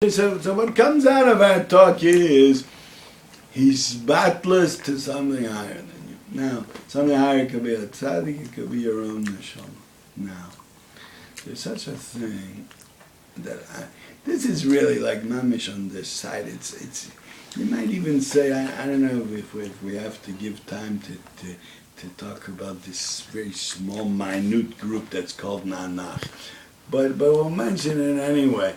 So what comes out of our talk is he's batless to something higher than you. Now, something higher could be a tzaddik, it could be your own neshama. Now, there's such a thing that this is really like mamish on this side. It's you might even say, I don't know if we have to give time to talk about this very small, minute group that's called na-nach. But we'll mention it anyway.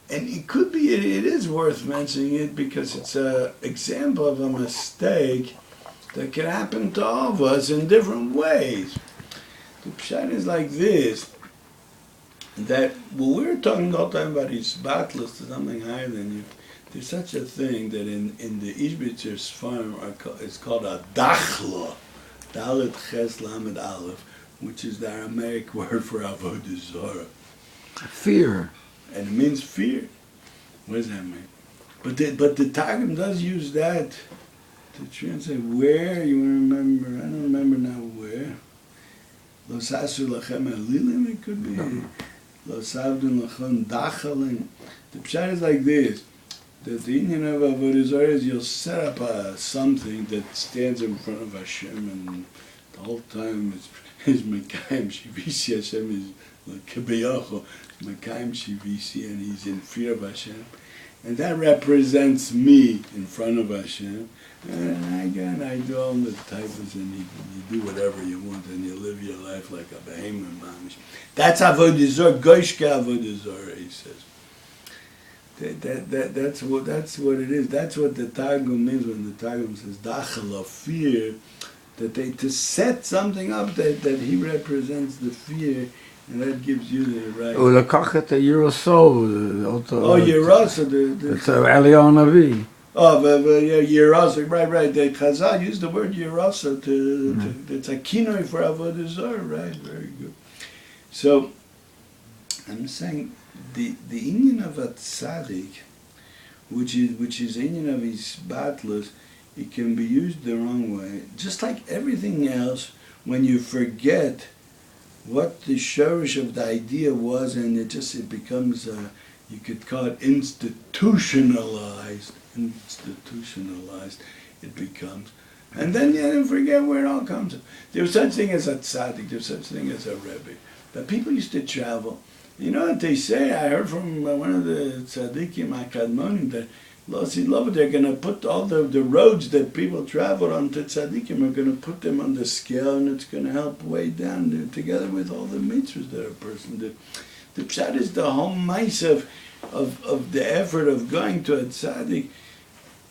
And it could be, it is worth mentioning it because it's an example of a mistake that can happen to all of us in different ways. The pshat is like this, that when we're talking all the time about his battles to something higher than you, there's such a thing that in the Ishbitzer's farm it's called a dachla, dalet ches lamed aleph, which is the Aramaic word for avodah zarah. Fear. And it means fear. What does that mean? But the Targum does use that to translate where, you remember, I don't remember now where. Lo sasu lachem elilim, it could be. Lo savdun lachem dachalim. The pshat is like this, that the union of avodah zarah is you'll set up something that stands in front of Hashem, and the whole time is Mekayim Shivisi. Hashem is Kebeyacho, Mekayim Shivisi, and he's in fear of Hashem. And that represents me in front of Hashem. And I do all the types, and you do whatever you want, and you live your life like a behemoth mamish. That's avodah zarah, goishke avodah zarah, he says. That's what it is. That's what the Targum means when the Targum says dachal, fear, that to set something up that he represents the fear, and that gives you the right. הוא לקח את הירוסו, ירוסו, it's אליהו הנביא. Yerosa, right. The Chazal used the word Yerosa it's a kinoi for avodah zarah, right? Very good. So, I'm saying the inyan of a tzaddik, which is inyan of his batlus, it can be used the wrong way. Just like everything else, when you forget what the shorish of the idea was, and it becomes you could call it institutionalized, it becomes. And then you forget where it all comes from. There's such thing as a tzaddik, there's such thing as a rebbe. But people used to travel. You know what they say? I heard from one of the tzaddikim, Akadmonim, that they're going to put all the roads that people travel on to tzaddikim, are going to put them on the scale, and it's going to help weigh down together with all the mitzvahs that a person did. The pshat is the whole mice of the effort of going to a tzaddik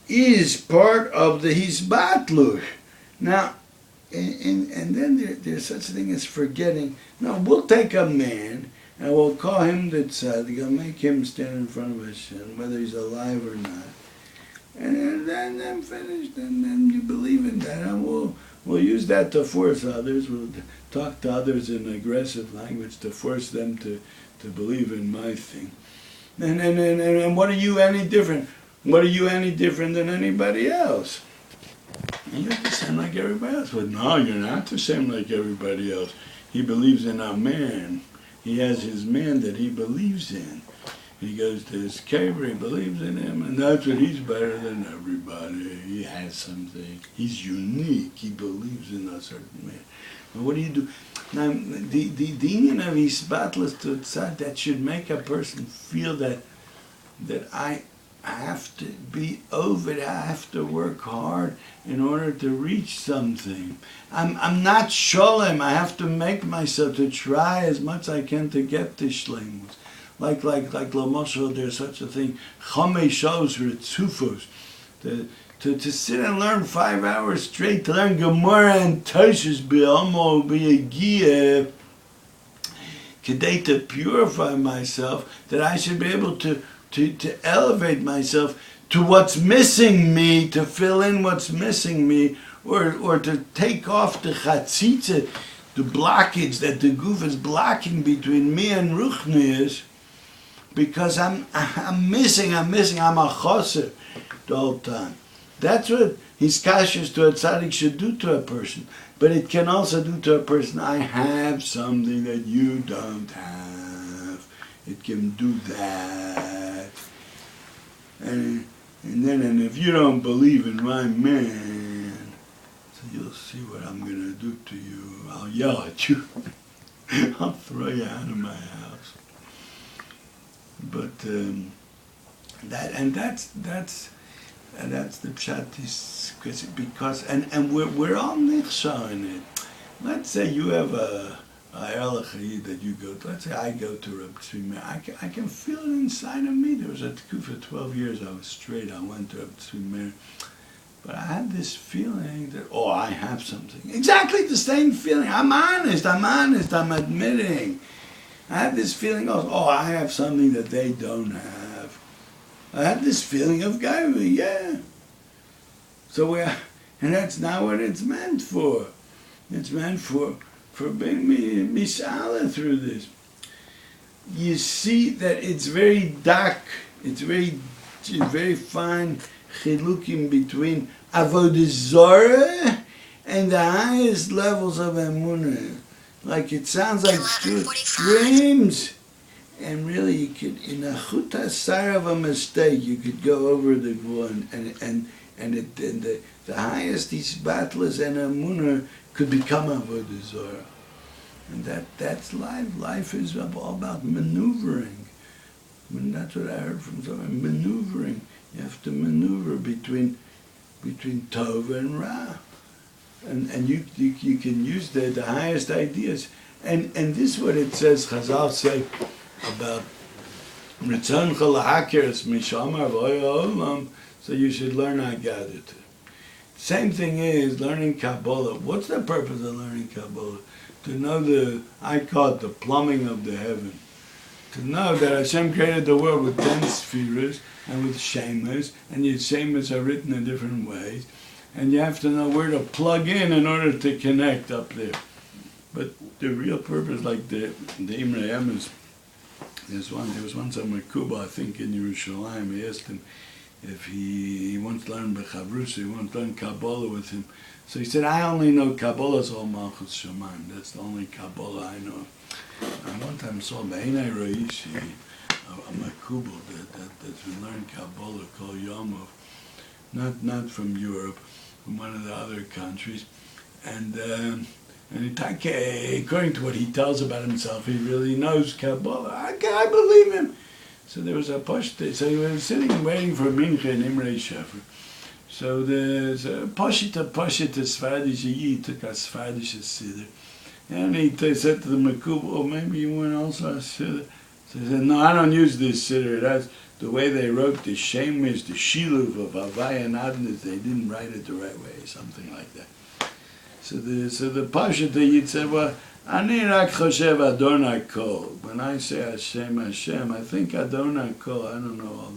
is part of the hisbatlush. Now, and then there's such a thing as forgetting. No, we'll take a man and we'll call him the tzaddik. I'll make him stand in front of Hashem, whether he's alive or not. And then finished, and then you believe in that, and we'll use that to force others. We'll talk to others in aggressive language to force them to believe in my thing. And what are you any different? What are you any different than anybody else? And you're the same like everybody else. But no, you're not the same like everybody else. He believes in a man. He has his man that he believes in. He goes to his kever, he believes in him, and that's what he's better than everybody. He has something. He's unique. He believes in a certain man. But what do you do? Now, the union of his battles to tzad, that should make a person feel that I have to be over it. I have to work hard in order to reach something. I'm not sholem. I have to make myself to try as much as I can to get to shleimus. Like Lamoshel, there's such a thing. Chomei shows ritzufos. To sit and learn 5 hours straight, to learn Gemara and Toshis B'Omo B'Yagiyah, Kedei, to purify myself, that I should be able to elevate myself to what's missing me, to fill in what's missing me, or to take off the chatzitza, the blockage that the goof is blocking between me and Ruchnius, because I'm missing, I'm a choser the whole time. That's what his kashrus to a tzaddik should do to a person. But it can also do to a person, I have something that you don't have. It can do that. and if you don't believe in my man, so you'll see what I'm gonna do to you. I'll yell at you. I'll throw you out of my house. But that's the pshat, because we're all nichsha in it. Let's say you have a Ayala that you go to. Let's say I go to Reb Tzvi Meir. I can feel it inside of me. There was a tkufa for 12 years I was straight. I went to Reb Tzvi Meir. But I had this feeling that, I have something. Exactly the same feeling. I'm honest, I'm admitting. I had this feeling of, I have something that they don't have. I had this feeling of gaiva, yeah. So and that's not what it's meant for. It's meant for being misala through this. You see that it's very dark, it's very fine chilukim between avodah zarah and the highest levels of emunah. Like it sounds like two extremes, and really you could, in a chuta sar of a mistake, you could go over the one, and the highest these battles and emunah could become avodah zarah, and that's life. Life is all about maneuvering. That's what I heard from someone. Maneuvering. You have to maneuver between tov and ra, and you can use the highest ideas. And this is what it says. Chazal say about ritzon chalahakeres mishamar v'olam. So you should learn Haggadah. Same thing is learning Kabbalah. What's the purpose of learning Kabbalah? To know I call it the plumbing of the heaven. To know that Hashem created the world with 10 spheres and with shemas, and your shemas are written in different ways, and you have to know where to plug in order to connect up there. But the real purpose, like the Imre Emes, there was once a Mekuba, I think in Yerushalayim, he asked him if he wants to learn Bechavrusa, he wants to learn Kabbalah with him. So he said, I only know Kabbalah's all Malchus Shamayim. That's the only Kabbalah I know. And one time I saw Beinai Reishi, a Makubal that's been learning Kabbalah called Yomov, not from Europe, from one of the other countries. And according to what he tells about himself, he really knows Kabbalah. I believe him. So there was a pashta. So he was sitting and waiting for Mincha in Imre Shefer. So there's a pashita Sfaradish Yid took a Sfaradish Siddur. And he said to the Makubal, maybe you want also a Siddur? So he said, no, I don't use this Siddur. That's the way they wrote the Shemesh, the Shiluv of Havaya and Adnas. They didn't write it the right way, something like that. So the Pashta Yid said, well, Ani rak choshev Adonai Kol. When I say Hashem, I think Adonai Kol. I don't know all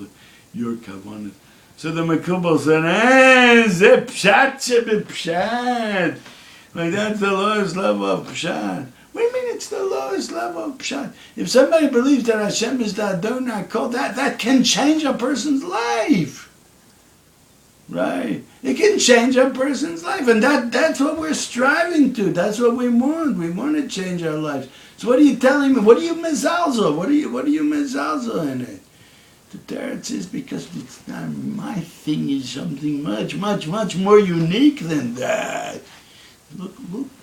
your kavanah. So the Makubal said, ze pshat shebe pshat. Like that's the lowest level of pshat. What do you mean it's the lowest level of pshat? If somebody believes that Hashem is the Adonai Kol, that can change a person's life. Right? It can change a person's life, and that's what we're striving to. That's what we want. We want to change our lives. So what are you telling me? What are you mezalzel? What are you mezalzel in it? The teretz is because it's not my thing. Is something much more unique than that. Look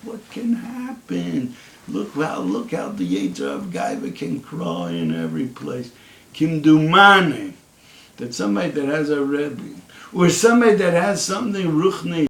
what can happen. Look how the Yetzer of Gaiva can crawl in every place. Kimdumane, that somebody that has a Rebbe, or somebody that has something ruchni